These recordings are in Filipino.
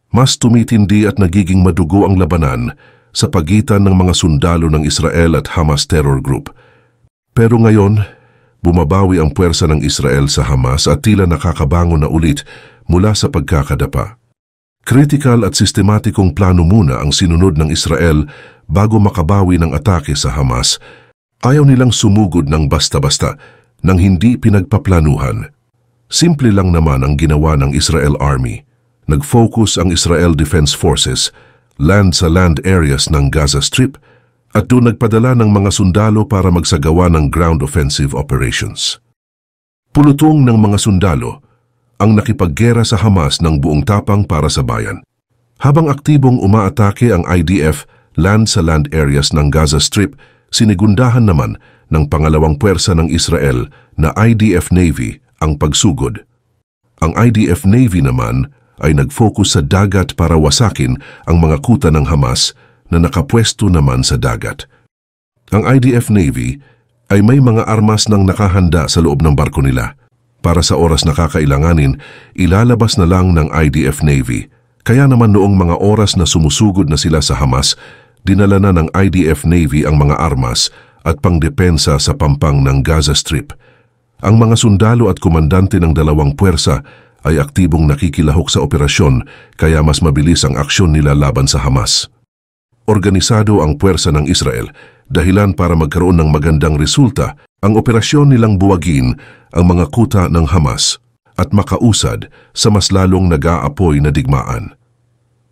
Mas tumitindi at nagiging madugo ang labanan sa pagitan ng mga sundalo ng Israel at Hamas terror group. Pero ngayon, bumabawi ang puwersa ng Israel sa Hamas at tila nakakabangon na ulit mula sa pagkakadapa. Kritikal at sistematikong plano muna ang sinunod ng Israel bago makabawi ng atake sa Hamas. Ayaw nilang sumugod ng basta-basta nang hindi pinagpaplanuhan. Simple lang naman ang ginawa ng Israel Army. Nag-focus ang Israel Defense Forces land sa land areas ng Gaza Strip at doon nagpadala ng mga sundalo para magsagawa ng ground offensive operations. Pulutong ng mga sundalo ang nakipaggera sa Hamas ng buong tapang para sa bayan. Habang aktibong umaatake ang IDF land sa land areas ng Gaza Strip, sinigundahan naman ng pangalawang puwersa ng Israel na IDF Navy ang pagsugod. Ang IDF Navy naman ay nag-focus sa dagat para wasakin ang mga kuta ng Hamas na nakapwesto naman sa dagat. Ang IDF Navy ay may mga armas nang nakahanda sa loob ng barko nila. Para sa oras na kakailanganin, ilalabas na lang ng IDF Navy. Kaya naman noong mga oras na sumusugod na sila sa Hamas, dinala na ng IDF Navy ang mga armas at pangdepensa sa pampang ng Gaza Strip. Ang mga sundalo at komandante ng dalawang puwersa ay aktibong nakikilahok sa operasyon kaya mas mabilis ang aksyon nila laban sa Hamas. Organisado ang puwersa ng Israel dahilan para magkaroon ng magandang resulta ang operasyon nilang buwagin ang mga kuta ng Hamas at makausad sa mas lalong nag-aapoy na digmaan.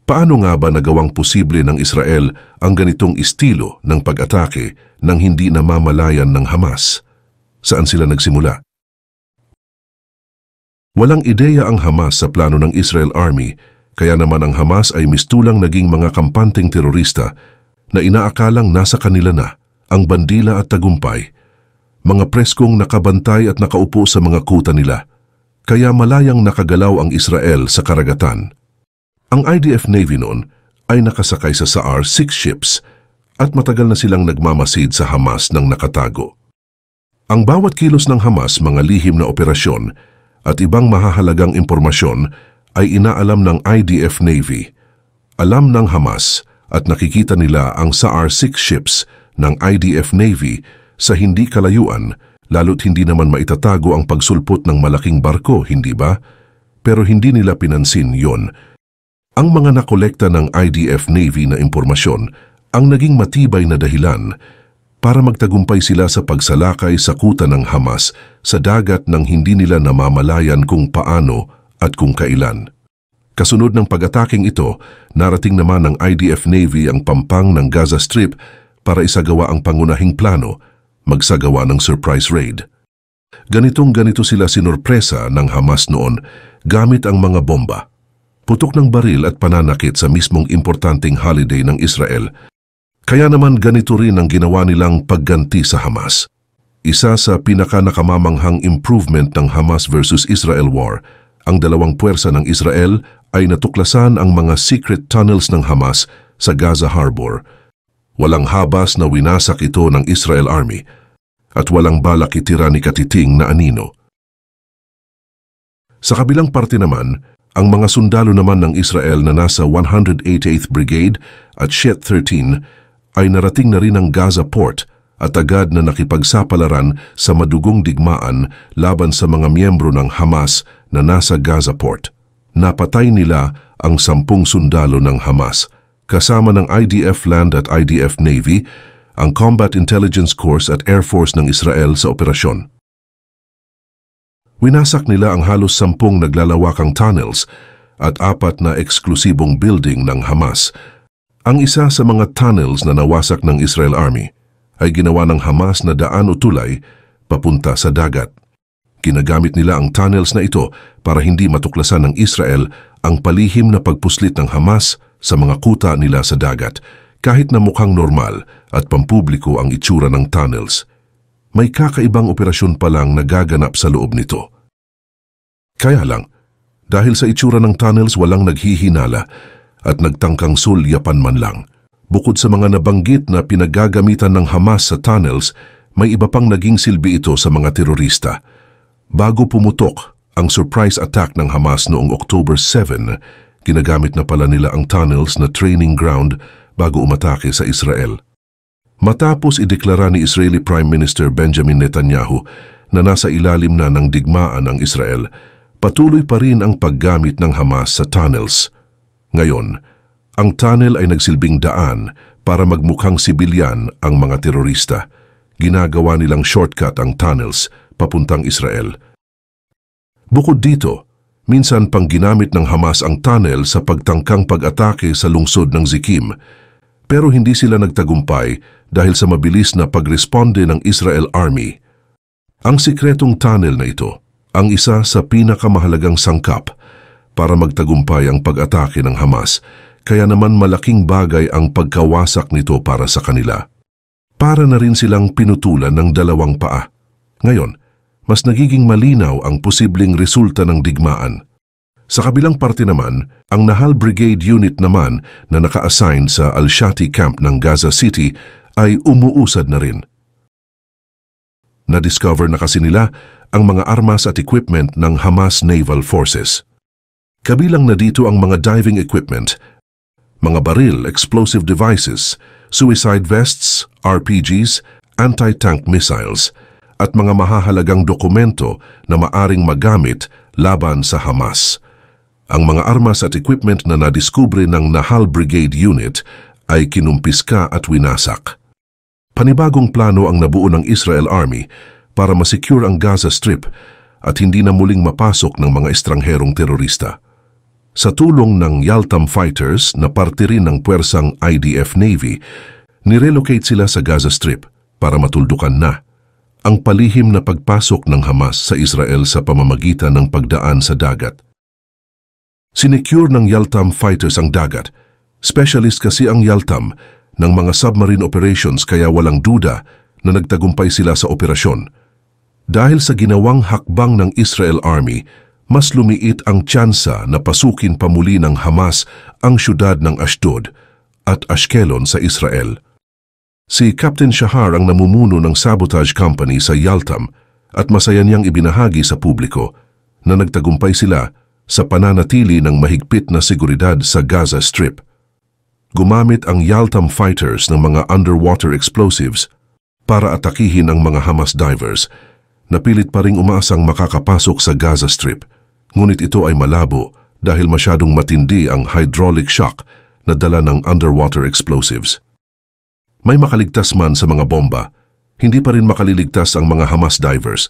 Paano nga ba nagawang posible ng Israel ang ganitong estilo ng pag-atake nang hindi namamalayan ng Hamas? Saan sila nagsimula? Walang ideya ang Hamas sa plano ng Israel Army, kaya naman ang Hamas ay mistulang naging mga kampanteng terorista na inaakalang nasa kanila na ang bandila at tagumpay, mga preskong nakabantay at nakaupo sa mga kuta nila, kaya malayang nakagalaw ang Israel sa karagatan. Ang IDF Navy noon ay nakasakay sa SAR-6 ships at matagal na silang nagmamasid sa Hamas ng nakatago. Ang bawat kilos ng Hamas, mga lihim na operasyon at ibang mahahalagang impormasyon ay inaalam ng IDF Navy. Alam ng Hamas at nakikita nila ang SAR-6 ships ng IDF Navy sa hindi kalayuan, lalo't hindi naman maitatago ang pagsulpot ng malaking barko, hindi ba? Pero hindi nila pinansin yon. Ang mga nakolekta ng IDF Navy na impormasyon ang naging matibay na dahilan para magtagumpay sila sa pagsalakay sa kuta ng Hamas sa dagat nang hindi nila namamalayan kung paano at kung kailan. Kasunod ng pag-ataking ito, narating naman ng IDF Navy ang pampang ng Gaza Strip para isagawa ang pangunahing plano, magsagawa ng surprise raid. Ganito sila sinurpresa ng Hamas noon gamit ang mga bomba, putok ng baril at pananakit sa mismong importanteng holiday ng Israel. Kaya naman ganito rin ang ginawa nilang pagganti sa Hamas. Isa sa pinaka-nakamamanghang improvement ng Hamas versus Israel war, ang dalawang puwersa ng Israel ay natuklasan ang mga secret tunnels ng Hamas sa Gaza Harbor. Walang habas na winasak ito ng Israel Army at walang balak itira ni katiting na anino. Sa kabilang parte naman, ang mga sundalo naman ng Israel na nasa 188th Brigade at Shet 13 ay narating na rin ang Gaza Port at agad na nakipagsapalaran sa madugong digmaan laban sa mga miyembro ng Hamas na nasa Gaza Port. Napatay nila ang 10 sundalo ng Hamas, kasama ng IDF Land at IDF Navy, ang Combat Intelligence Corps at Air Force ng Israel sa operasyon. Winasak nila ang halos 10 naglalawakang tunnels at 4 na eksklusibong building ng Hamas. Ang isa sa mga tunnels na nawasak ng Israel Army ay ginawa ng Hamas na daan o tulay papunta sa dagat. Ginagamit nila ang tunnels na ito para hindi matuklasan ng Israel ang palihim na pagpuslit ng Hamas sa mga kuta nila sa dagat, kahit na mukhang normal at pampubliko ang itsura ng tunnels. May kakaibang operasyon pa lang nagaganap sa loob nito. Kaya lang, dahil sa itsura ng tunnels walang naghihinala at nagtangkang sulyapan man lang. Bukod sa mga nabanggit na pinagagamitan ng Hamas sa tunnels, may iba pang naging silbi ito sa mga terorista. Bago pumutok ang surprise attack ng Hamas noong October 7, Ginagamit na pala nila ang tunnels na training ground bago umatake sa Israel. Matapos ideklara ni Israeli Prime Minister Benjamin Netanyahu na nasa ilalim na ng digmaan ang Israel, patuloy pa rin ang paggamit ng Hamas sa tunnels. Ngayon, ang tunnel ay nagsilbing daan para magmukhang sibilyan ang mga terorista. Ginagawa nilang shortcut ang tunnels papuntang Israel. Bukod dito, minsan pang ginamit ng Hamas ang tunnel sa pagtangkang pag-atake sa lungsod ng Zikim, pero hindi sila nagtagumpay dahil sa mabilis na pagresponde ng Israel Army. Ang sikretong tunnel na ito ang isa sa pinakamahalagang sangkap para magtagumpay ang pag-atake ng Hamas, kaya naman malaking bagay ang pagkawasak nito para sa kanila. Para na rin silang pinutulan ng dalawang paa. Ngayon, mas nagiging malinaw ang posibleng resulta ng digmaan. Sa kabilang parte naman, ang Nahal Brigade Unit naman na naka-assign sa Al-Shati Camp ng Gaza City ay umuusad na rin. Na-discover na kasi nila ang mga armas at equipment ng Hamas Naval Forces. Kabilang na dito ang mga diving equipment, mga baril, explosive devices, suicide vests, RPGs, anti-tank missiles, at mga mahahalagang dokumento na maaring magamit laban sa Hamas. Ang mga armas at equipment na nadiskubre ng Nahal Brigade Unit ay kinumpiska at winasak. Panibagong plano ang nabuo ng Israel Army para masecure ang Gaza Strip at hindi na muling mapasok ng mga estrangherong terorista. Sa tulong ng Yaltam fighters na parte rin ng puwersang IDF Navy, nirelocate sila sa Gaza Strip para matuldukan na ang palihim na pagpasok ng Hamas sa Israel sa pamamagitan ng pagdaan sa dagat. Sinecure ng Yaltam fighters ang dagat. Specialist kasi ang Yaltam ng mga submarine operations kaya walang duda na nagtagumpay sila sa operasyon. Dahil sa ginawang hakbang ng Israel Army, mas lumiit ang tsansa na pasukin pa muli ng Hamas ang syudad ng Ashdod at Ashkelon sa Israel. Si Captain Shahar ang namumuno ng sabotage company sa Yaltam at masaya niyang ibinahagi sa publiko na nagtagumpay sila sa pananatili ng mahigpit na seguridad sa Gaza Strip. Gumamit ang Yaltam fighters ng mga underwater explosives para atakihin ang mga Hamas divers na pilit pa ring umaasang makakapasok sa Gaza Strip. Ngunit ito ay malabo dahil masyadong matindi ang hydraulic shock na dala ng underwater explosives. May makaligtas man sa mga bomba, hindi pa rin makaliligtas ang mga Hamas divers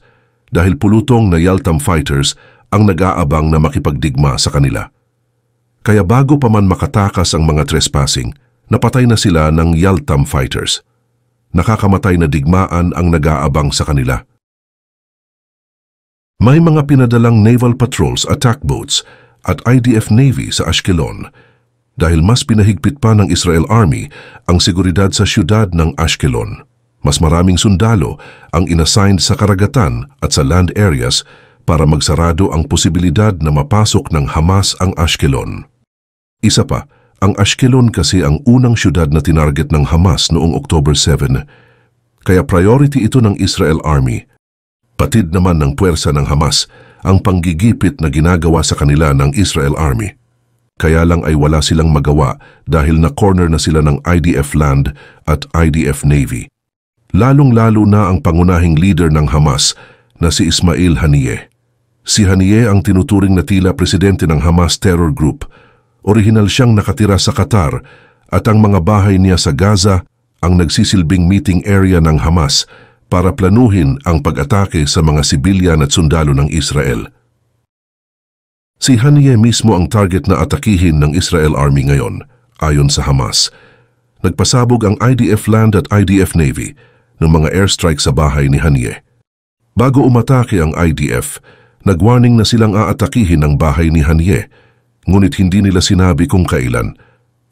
dahil pulutong na Yaltam fighters ang nag-aabang na makipagdigma sa kanila. Kaya bago pa man makatakas ang mga trespassing, napatay na sila ng Yaltam fighters. Nakakamatay na digmaan ang nag-aabang sa kanila. May mga pinadalang naval patrols, attack boats at IDF Navy sa Ashkelon dahil mas pinahigpit pa ng Israel Army ang seguridad sa syudad ng Ashkelon. Mas maraming sundalo ang inassigned sa karagatan at sa land areas para magsarado ang posibilidad na mapasok ng Hamas ang Ashkelon. Isa pa, ang Ashkelon kasi ang unang syudad na tinarget ng Hamas noong October 7, kaya priority ito ng Israel Army. Patid naman ng puwersa ng Hamas ang panggigipit na ginagawa sa kanila ng Israel Army. Kaya lang ay wala silang magawa dahil na-corner na sila ng IDF Land at IDF Navy. Lalong-lalo na ang pangunahing leader ng Hamas na si Ismail Haniyeh. Si Haniyeh ang tinuturing na tila presidente ng Hamas Terror Group. Orihinal siyang nakatira sa Qatar at ang mga bahay niya sa Gaza ang nagsisilbing meeting area ng Hamas para planuhin ang pag-atake sa mga sibilyan at sundalo ng Israel. Si Haniyeh mismo ang target na atakihin ng Israel Army ngayon, ayon sa Hamas. Nagpasabog ang IDF Land at IDF Navy ng mga airstrike sa bahay ni Haniyeh. Bago umatake ang IDF, nagwarning na silang aatakihin ang bahay ni Haniyeh, ngunit hindi nila sinabi kung kailan.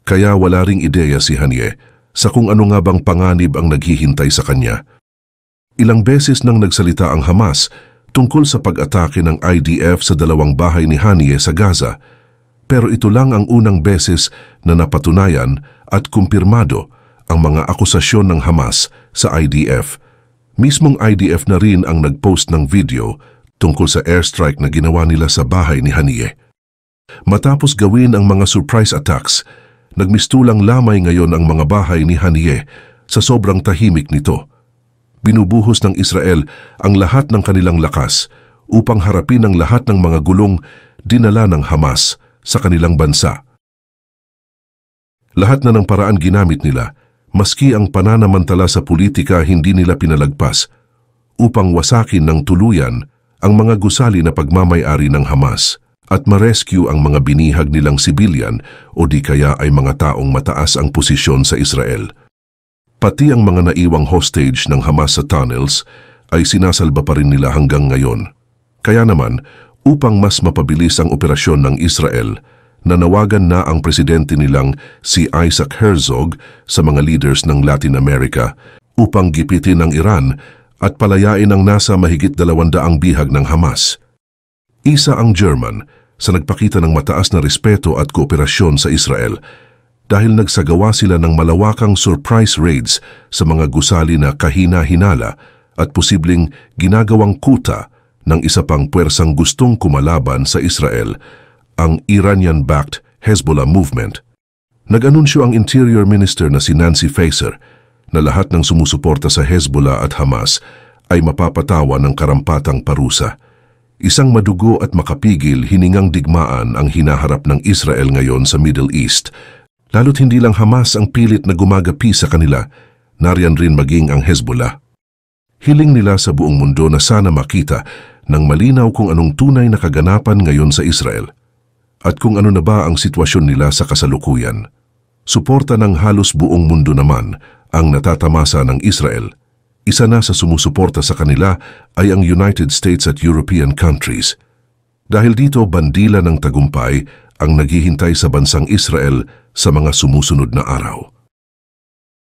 Kaya wala ring ideya si Haniyeh sa kung ano nga bang panganib ang naghihintay sa kanya. Ilang beses nang nagsalita ang Hamas tungkol sa pag-atake ng IDF sa dalawang bahay ni Haniyeh sa Gaza, pero ito lang ang unang beses na napatunayan at kumpirmado ang mga akusasyon ng Hamas sa IDF. Mismong IDF na rin ang nagpost ng video tungkol sa airstrike na ginawa nila sa bahay ni Haniyeh. Matapos gawin ang mga surprise attacks, nagmistulang lamay ngayon ang mga bahay ni Haniyeh sa sobrang tahimik nito. Binubuhos ng Israel ang lahat ng kanilang lakas upang harapin ang lahat ng mga gulong dinala ng Hamas sa kanilang bansa. Lahat na ng paraan ginamit nila, maski ang pananamantala sa politika hindi nila pinalagpas, upang wasakin ng tuluyan ang mga gusali na pagmamay-ari ng Hamas at ma-rescue ang mga binihag nilang sibilyan o di kaya ay mga taong mataas ang posisyon sa Israel. Pati ang mga naiwang hostage ng Hamas sa tunnels ay sinasalba pa rin nila hanggang ngayon. Kaya naman, upang mas mapabilis ang operasyon ng Israel, nanawagan na ang presidente nilang si Isaac Herzog sa mga leaders ng Latin America upang gipitin ang Iran at palayain ang nasa mahigit 200 bihag ng Hamas. Isa ang German sa nagpakita ng mataas na respeto at kooperasyon sa Israel dahil nagsagawa sila ng malawakang surprise raids sa mga gusali na kahina-hinala at posibleng ginagawang kuta ng isa pang puwersang gustong kumalaban sa Israel, ang Iranian-backed Hezbollah movement. Nag-anunsyo ang Interior Minister na si Nancy Faeser na lahat ng sumusuporta sa Hezbollah at Hamas ay mapapatawa ng karampatang parusa. Isang madugo at makapigil hiningang digmaan ang hinaharap ng Israel ngayon sa Middle East, lalo't hindi lang Hamas ang pilit na gumagapi sa kanila, nariyan rin maging ang Hezbollah. Hiling nila sa buong mundo na sana makita ng malinaw kung anong tunay na kaganapan ngayon sa Israel at kung ano na ba ang sitwasyon nila sa kasalukuyan. Suporta ng halos buong mundo naman ang natatamasa ng Israel. Isa na sa sumusuporta sa kanila ay ang United States at European countries. Dahil dito bandila ng tagumpay ang naghihintay sa bansang Israel sa mga sumusunod na araw.